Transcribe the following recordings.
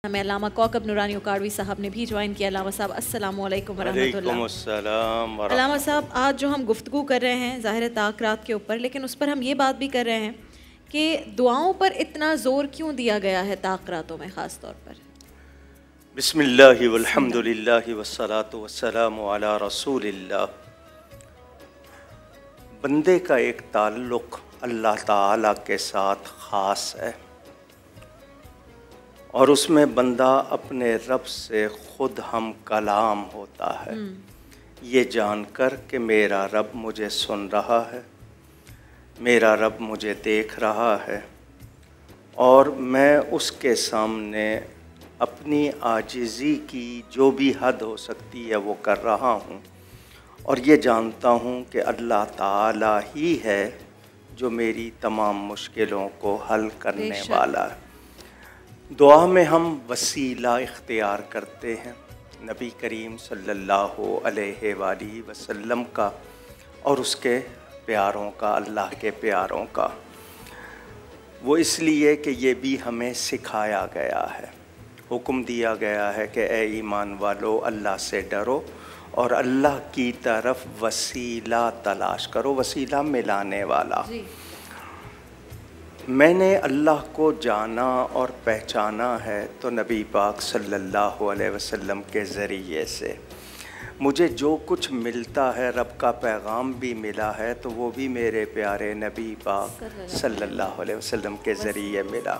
हमें अल्लामा कौकब नूरानी उकाड़वी साहब ने भी ज्वाइन किया। अल्लामा साहब अस्सलामु अलैकुम वरहमतुल्लाह। अल्लामा साहब, आज जो हम गुफ्तगू कर रहे हैं ज़ाहिर ताक़रात के ऊपर, लेकिन उस पर हम ये बात भी कर रहे हैं कि दुआओं पर इतना ज़ोर क्यों दिया गया है ताक़रातों में ख़ास तौर पर। बिस्मिल्लाहि वल्हम्दुलिल्लाहि वस्सलातु वस्सलामु अला रसूलिल्लाह। बंदे का एक ताल्लुक़ अल्लाह ताला के साथ ख़ास है और उसमें बंदा अपने रब से ख़ुद हम कलाम होता है, ये जानकर कि मेरा रब मुझे सुन रहा है, मेरा रब मुझे देख रहा है और मैं उसके सामने अपनी आजिज़ी की जो भी हद हो सकती है वो कर रहा हूँ और ये जानता हूँ कि अल्लाह ताला ही है जो मेरी तमाम मुश्किलों को हल करने वाला है। दुआ में हम वसीला इख्तियार करते हैं नबी करीम सल्लल्लाहु अलैहि वसल्लम का और उसके प्यारों का, अल्लाह के प्यारों का। वो इसलिए कि ये भी हमें सिखाया गया है, हुक्म दिया गया है कि ए ईमान वालो अल्लाह से डरो और अल्लाह की तरफ वसीला तलाश करो, वसीला मिलाने वाला। मैंने अल्लाह को जाना और पहचाना है तो नबी पाक सल्लल्लाहु अलैहि वसल्लम के ज़रिए से। मुझे जो कुछ मिलता है, रब का पैगाम भी मिला है तो वो भी मेरे प्यारे नबी पाक सल्लल्लाहु अलैहि वसल्लम के ज़रिए मिला।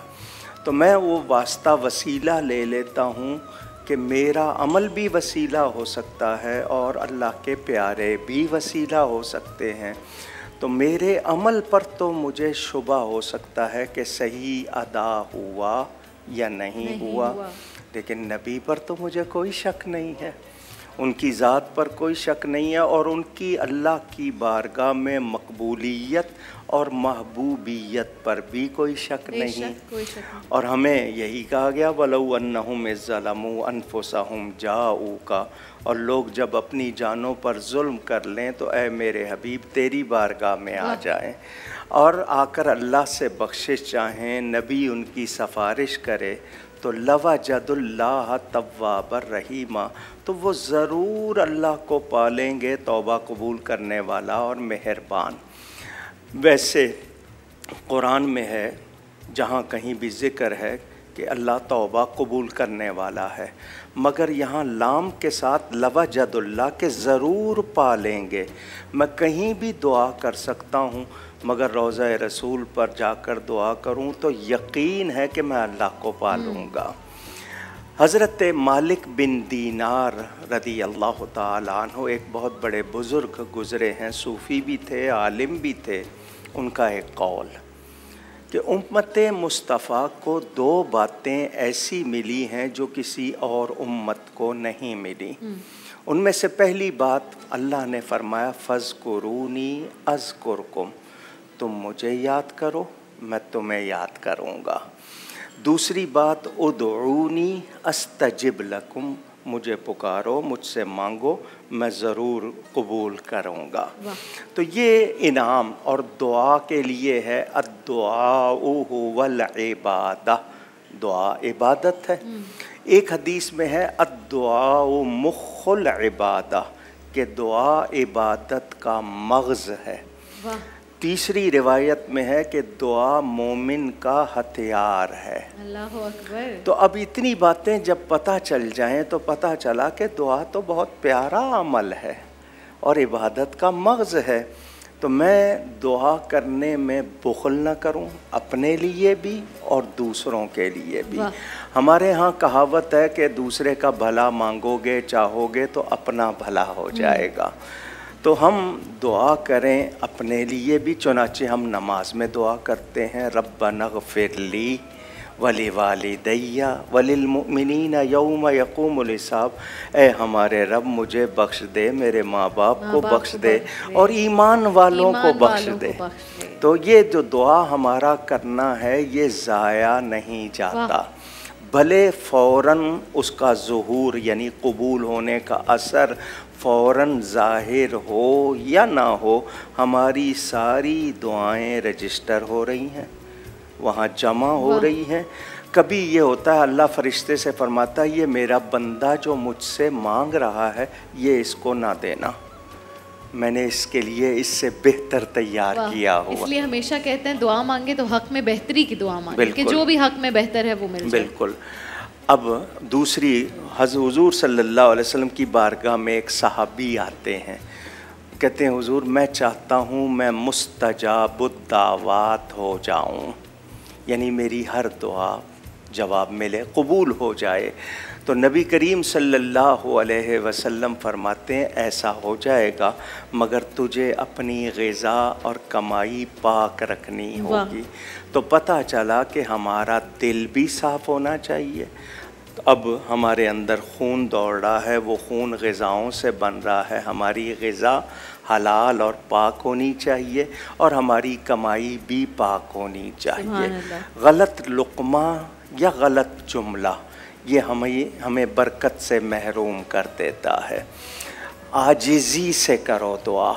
तो मैं वो वास्ता वसीला ले लेता हूँ कि मेरा अमल भी वसीला हो सकता है और अल्लाह के प्यारे भी वसीला हो सकते हैं। तो मेरे अमल पर तो मुझे शुबा हो सकता है कि सही अदा हुआ या नहीं हुआ, लेकिन नबी पर तो मुझे कोई शक नहीं है, उनकी ज़ात पर कोई शक नहीं है और उनकी अल्लाह की बारगाह में मकबूलियत और महबूबियत पर भी कोई शक नहीं। और हमें यही कहा गया वलौ अन्नहुम ज़लमू अनफुसहुम जाऊका, और लोग जब अपनी जानों पर जुल्म कर लें तो ए मेरे हबीब तेरी बारगाह में आ जाएं और आकर अल्लाह से बख्शिश चाहें, नबी उनकी सफारिश करे तो लवजदुल्लाह तव्वाबर रहीमा, तो वो ज़रूर अल्लाह को पालेंगे तौबा कबूल करने वाला और मेहरबान। वैसे कुरान में है जहाँ कहीं भी ज़िक्र है कि अल्लाह तौबा कबूल करने वाला है, मगर यहाँ लाम के साथ लवजदुल्लाह के ज़रूर पालेंगे। मैं कहीं भी दुआ कर सकता हूँ मगर रोज़ा रसूल पर जाकर दुआ करूं तो यकीन है कि मैं अल्लाह को पालूँगा। हज़रत मालिक बिन दीनार रदी अल्लाह ताला अन्हु एक बहुत बड़े बुज़ुर्ग गुज़रे हैं, सूफ़ी भी थे, आलिम भी थे। उनका एक कौल कि उम्मत मुस्तफ़ा को दो बातें ऐसी मिली हैं जो किसी और उम्मत को नहीं मिली। उनमें से पहली बात अल्लाह ने फरमाया फ़ज़्कुरूनी अज़्कुरकुम, तुम मुझे याद करो मैं तुम्हें याद करूँगा। दूसरी बात उदऊनी अस्तजिब लकुम, मुझे पुकारो, मुझसे मांगो, मैं ज़रूर कबूल करूँगा। तो ये इनाम और दुआ के लिए है। अद्दुआउ हुवल इबादा, दुआ इबादत है। एक हदीस में है अद्दुआउ मुख्खुल इबादा, कि दुआ इबादत का मग़ज़ है। तीसरी रिवायत में है कि दुआ मोमिन का हथियार है। अल्लाहु अकबर। तो अब इतनी बातें जब पता चल जाएं तो पता चला कि दुआ तो बहुत प्यारा अमल है और इबादत का मग़ज़ है। तो मैं दुआ करने में बुख़ल न करूं, अपने लिए भी और दूसरों के लिए भी। हमारे यहाँ कहावत है कि दूसरे का भला मांगोगे चाहोगे तो अपना भला हो जाएगा। तो हम दुआ करें अपने लिए भी, चुनाचे हम नमाज में दुआ करते हैं रब्बना ग़फ़िरली वलिवालिदैया वलिलमुमिनीना यौम यक़ूमुल हिसाब, ए हमारे रब मुझे बख्श दे, मेरे माँ बाप को बख्श दे और ईमान वालों को बख्श दे। तो ये जो दुआ हमारा करना है ये ज़ाया नहीं जाता, भले फ़ौरन उसका ज़ुहूर यानी कबूल होने का असर फ़ौरन ज़ाहिर हो या ना हो, हमारी सारी दुआएं रजिस्टर हो रही हैं, वहाँ जमा हो रही हैं। कभी ये होता है अल्लाह फरिश्ते से फरमाता है ये मेरा बंदा जो मुझसे मांग रहा है ये इसको ना देना, मैंने इसके लिए इससे बेहतर तैयार किया हुआ। इसलिए हमेशा कहते हैं दुआ मांगे तो हक में बेहतरी की दुआ मांगे, कि जो भी हक में बेहतर है वो मिल जाए। बिल्कुल। अब दूसरी, हुजूर सल्लल्लाहु अलैहि वसल्लम की बारगाह में एक सहाबी आते हैं, कहते हैं हुजूर मैं चाहता हूँ मैं मुस्तजाबुद्दावात हो जाऊँ, यानी मेरी हर दुआ जवाब मिले, कबूल हो जाए। तो नबी करीम सल्लल्लाहु अलैहि वसल्लम फरमाते हैं ऐसा हो जाएगा मगर तुझे अपनी ग़िज़ा और कमाई पाक रखनी होगी। तो पता चला कि हमारा दिल भी साफ़ होना चाहिए। तो अब हमारे अंदर खून दौड़ रहा है, वो खून ग़िज़ाओं से बन रहा है, हमारी ग़िज़ा हलाल और पाक होनी चाहिए और हमारी कमाई भी पाक होनी चाहिए। गलत लुक़मा या गलत जुमला ये हमें बरकत से महरूम कर देता है। आजिज़ी से करो दुआ।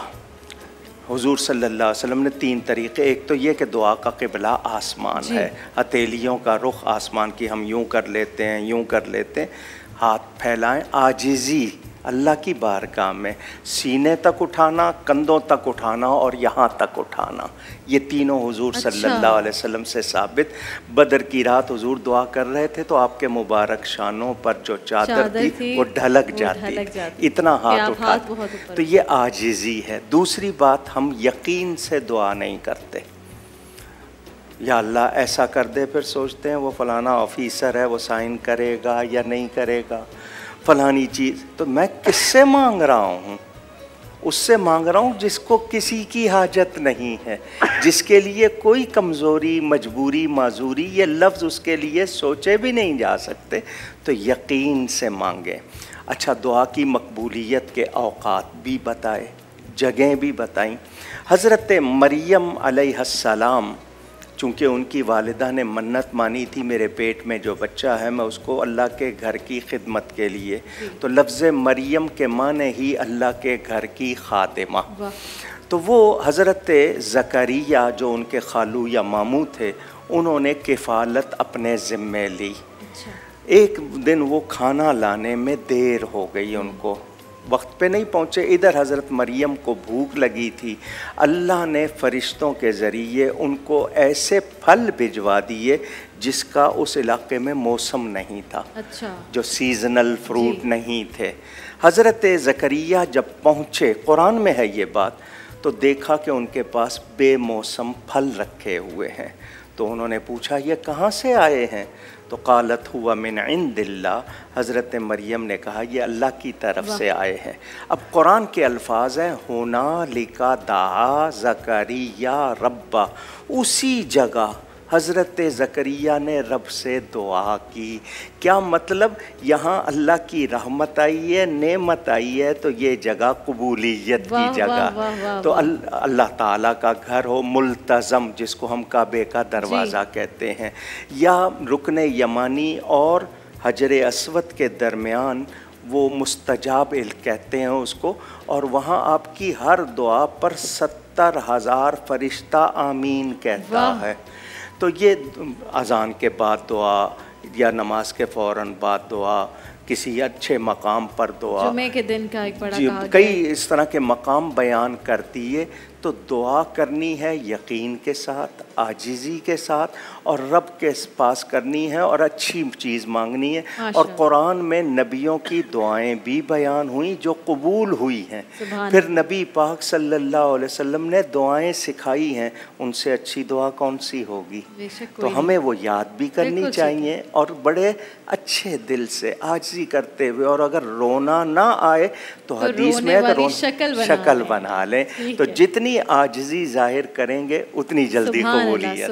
हुजूर सल्लल्लाहु अलैहि वसल्लम ने 3 तरीक़े, एक तो ये कि दुआ का क़िबला आसमान है, हथेलियों का रुख आसमान की, हम यूँ कर लेते हैं, यूँ कर लेते हैं, हाथ फैलाएं। आजिज़ी अल्लाह की बारगाह में सीने तक उठाना, कंधों तक उठाना और यहाँ तक उठाना, ये तीनों हुजूर सल्लल्लाहु अलैहि वसल्लम से साबित। बदर की रात हुजूर दुआ कर रहे थे तो आपके मुबारक शानों पर जो चादर थी वो ढलक जाती, इतना हाथ उठा। तो ये आजिज़ी है। दूसरी बात, हम यकीन से दुआ नहीं करते, या अल्लाह ऐसा कर दे, फिर सोचते हैं वो फलाना ऑफिसर है वो साइन करेगा या नहीं करेगा, फलानी चीज़। तो मैं किससे मांग रहा हूँ? उससे मांग रहा हूँ जिसको किसी की हाजत नहीं है, जिसके लिए कोई कमज़ोरी, मजबूरी, माजूरी ये लफ्ज़ उसके लिए सोचे भी नहीं जा सकते। तो यकीन से मांगे। अच्छा, दुआ की मकबूलियत के औक़ात भी बताए, जगह भी बताई। हज़रत मरियम अलैहिस्सलाम, चूँकि उनकी वालिदा ने मन्नत मानी थी मेरे पेट में जो बच्चा है मैं उसको अल्लाह के घर की खिदमत के लिए, तो लफ्ज़ मरियम के माने ही अल्लाह के घर की खातिमा। तो वो हज़रत ज़करिया जो उनके खालू या मामू थे, उन्होंने किफ़ालत अपने ज़िम्मे ली। एक दिन वो खाना लाने में देर हो गई, उनको वक्त पे नहीं पहुँचे। इधर हज़रत मरियम को भूख लगी थी, अल्लाह ने फ़रिश्तों के ज़रिए उनको ऐसे फल भिजवा दिए जिसका उस इलाके में मौसम नहीं था। अच्छा। जो सीज़नल फ्रूट नहीं थे। हज़रत ज़करिया जब पहुँचे, कुरान में है ये बात, तो देखा कि उनके पास बेमौसम फल रखे हुए हैं। तो उन्होंने पूछा ये कहाँ से आए हैं? तो कालत हुआ मिन इंदिल्लाह, हज़रत मरियम ने कहा ये अल्लाह की तरफ से आए हैं। अब कुरान के अल्फाज हैं हुनालिका दा ज़करिया रब्बा, उसी जगह हज़रत ज़करिया ने रब से दुआ की। क्या मतलब? यहाँ अल्लाह की रहमत आई है, नेमत आई है, तो ये जगह कबूलियत की जगह। तो अल्लाह ताला का घर हो, मुल्तज़म जिसको हम काबे का दरवाज़ा कहते हैं, या रुकन यमानी और हजर अस्वद के दरमियान वो मुस्तजाब कहते हैं उसको, और वहाँ आपकी हर दुआ पर 70,000 फरिश्ता आमीन कहता है। तो ये अज़ान के बाद दुआ या नमाज के फ़ौरन बाद दुआ, किसी अच्छे मकाम पर दुआ, जुमे के दिन का एक बड़ा कई इस तरह के मकाम बयान करती है। तो दुआ करनी है यकीन के साथ, आजिज़ी के साथ, और रब के पास करनी है और अच्छी चीज़ मांगनी है। और कुरान में नबियों की दुआएं भी बयान हुई जो कबूल हुई हैं। फिर नबी पाक सल्लल्लाहु अलैहि वसल्लम ने दुआएं सिखाई हैं, उनसे अच्छी दुआ कौन सी होगी? तो हमें वो याद भी करनी चाहिए और बड़े अच्छे दिल से आजिज़ी करते हुए। और अगर रोना ना आए तो हदीस में अगर शक्ल बना लें, तो जितनी आजिज़ी जाहिर करेंगे उतनी जल्दी कबूलियत।